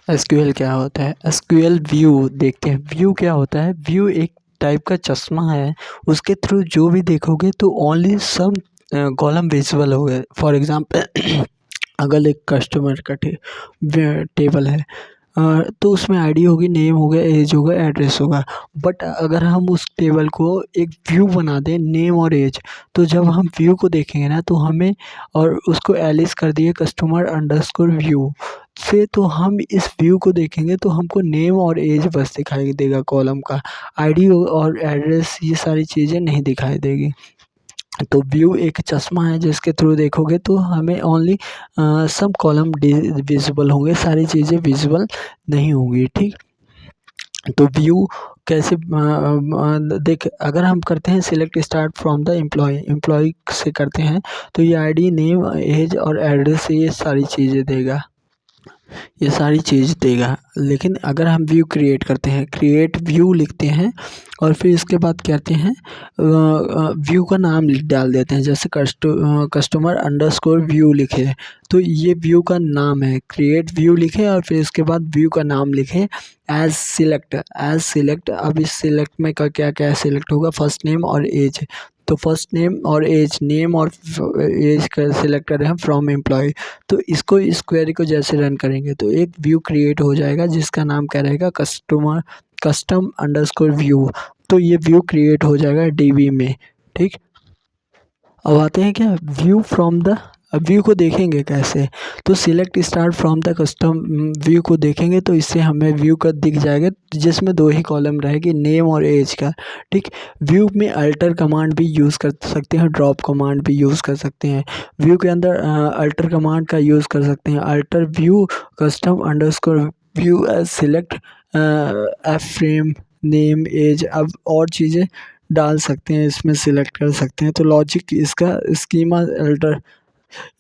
SQL क्या होता है? एसक्यूएल व्यू देखते हैं। व्यू क्या होता है? व्यू एक टाइप का चश्मा है। उसके थ्रू जो भी देखोगे तो ओनली सम कॉलम विजिबल होगा। फॉर एग्जांपल अगर एक कस्टमर का टेबल है, तो उसमें आईडी होगी, नेम होगा, एज होगा, एड्रेस होगा। बट अगर हम उस टेबल को एक व्यू बना दें, नेम और एज, तो जब हम व्यू को देखेंगे ना तो हमें, और उसको एलिस कर दिए कस्टमर अंडरस्कोर व्यू से, तो हम इस व्यू को देखेंगे तो हमको नेम और एज बस दिखाई देगा कॉलम का। आईडी और एड्रेस ये सारी चीज़ें नहीं दिखाई देगी। तो व्यू एक चश्मा है जिसके थ्रू देखोगे तो हमें ओनली सब कॉलम विजिबल होंगे, सारी चीज़ें विजिबल नहीं होंगी। ठीक, तो व्यू कैसे देख, अगर हम करते हैं select start from the employ से करते हैं तो ये आईडी, नेम, एज और एड्रेस से ये सारी चीज़ें देगा, ये सारी चीज़ देगा। लेकिन अगर हम व्यू क्रिएट करते हैं, क्रिएट व्यू लिखते हैं और फिर इसके बाद कहते हैं व्यू का नाम डाल देते हैं, जैसे कस्टमर अंडरस्कोर व्यू लिखे, तो ये व्यू का नाम है। क्रिएट व्यू लिखे और फिर इसके बाद व्यू का नाम लिखे। एज सिलेक्ट, अब इस सिलेक्ट में क्या क्या सिलेक्ट होगा? फर्स्ट नेम और एज। तो फर्स्ट नेम और एज, नेम और एज का सिलेक्ट कर रहे हैं फ्रॉम एम्प्लॉय। तो इसको, इस क्वेरी को जैसे रन करेंगे तो एक व्यू क्रिएट हो जाएगा जिसका नाम क्या रहेगा? Custom underscore view. तो ये व्यू क्रिएट हो जाएगा डीबी में। ठीक, अब आते हैं क्या व्यू फ्रॉम द, व्यू को देखेंगे कैसे? तो select start from the custom view को देखेंगे तो इससे हमें व्यू का दिख जाएगा जिसमें दो ही कॉलम रहेगी, नेम और एज का। ठीक, व्यू में अल्टर कमांड भी यूज़ कर सकते हैं, ड्रॉप कमांड भी यूज़ कर सकते हैं। व्यू के अंदर अल्टर कमांड का यूज़ कर सकते हैं। Alter view custom underscore view as select F frame name as, अब और चीज़ें डाल सकते हैं, इसमें सिलेक्ट कर सकते हैं। तो लॉजिक इसका स्कीमा अल्टर,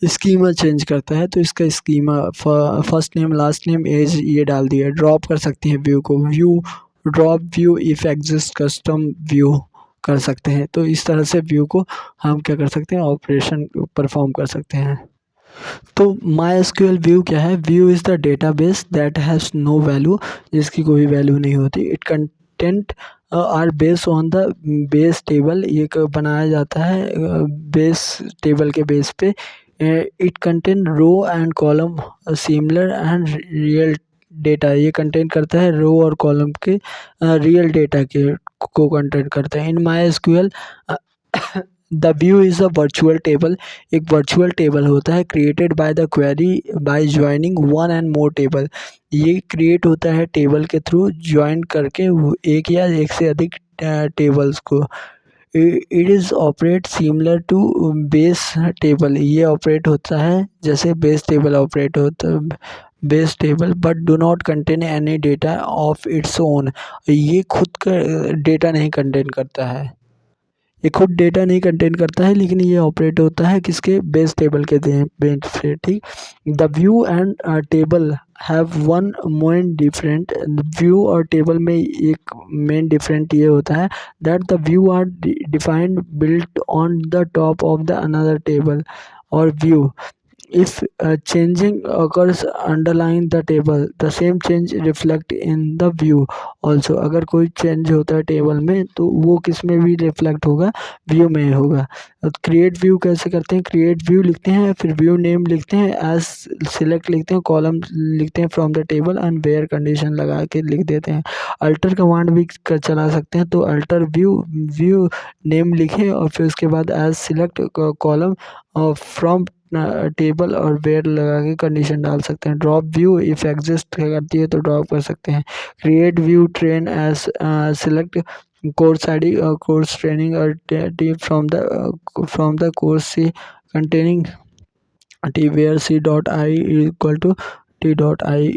स्कीमा चेंज करता है। तो इसका schema first name, last name, age ये डाल दिया। ड्रॉप कर सकते हैं व्यू को, view drop view if exist custom view कर सकते हैं। तो इस तरह से व्यू को हम क्या कर सकते हैं? ऑपरेशन परफॉर्म कर सकते हैं। तो माई एसक्यूएल व्यू क्या है? View is the database that has no value, जिसकी कोई वैल्यू नहीं होती। It content are based on the base table, ये बनाया जाता है बेस टेबल के बेस पे। It contain row and column similar and real data, ये कंटेन करता है रो और कॉलम के रियल डेटा के को कंटेंट करता है। In MySQL the view is a virtual table, एक वर्चुअल टेबल होता है created by the query by joining one and more table. ये क्रिएट होता है टेबल के थ्रू ज्वाइन करके एक या एक से अधिक टेबल्स को। It is operate similar to base table, ये ऑपरेट होता है जैसे बेस टेबल ऑपरेट होता है, base table, but do not contain any data of its own, ये खुद का डेटा नहीं कंटेन करता है, ये खुद डेटा नहीं कंटेन करता है, लेकिन ये ऑपरेट होता है किसके? बेस टेबल के बेस से। ठीक, the view and table have one main different, view और टेबल में एक मेन डिफरेंट ये होता है that the view are defined built on the top of the another table और view. If changing occurs underlying the table, the same change reflect in the view also। अगर कोई change होता है table में तो वो किस में भी रिफ्लेक्ट होगा? व्यू में होगा। क्रिएट व्यू कैसे करते हैं? क्रिएट व्यू लिखते हैं, फिर व्यू नेम लिखते हैं, एज सिलेक्ट लिखते हैं, कॉलम लिखते हैं from the table and where condition लगा के लिख देते हैं। अल्टर कमांड भी चला सकते हैं, तो अल्टर व्यू नेम लिखे और फिर उसके बाद as select column from table और वेयर लगा के कंडीशन डाल सकते हैं। ड्रॉप व्यू इफ एग्जिस्ट करती है तो ड्रॉप कर सकते हैं। Create view train as select course ID और कोर्स ट्रेनिंग और T from the course C containing T where C dot I equal to T dot I.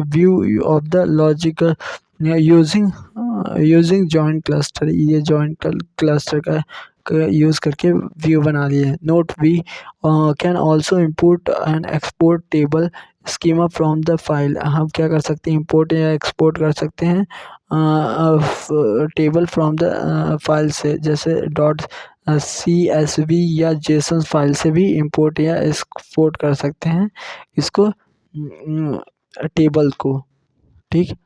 View of the logical using joint cluster, ये joint cluster का use करके view बना लिए। Note we can also import and export table schema from the file, हम क्या कर सकते हैं? इम्पोर्ट या एक्सपोर्ट कर सकते हैं टेबल फ्रॉम द फाइल से, जैसे डॉट CSV या जेसन फाइल से भी इम्पोर्ट या एक्सपोर्ट कर सकते हैं इसको। टेबल को, ठीक।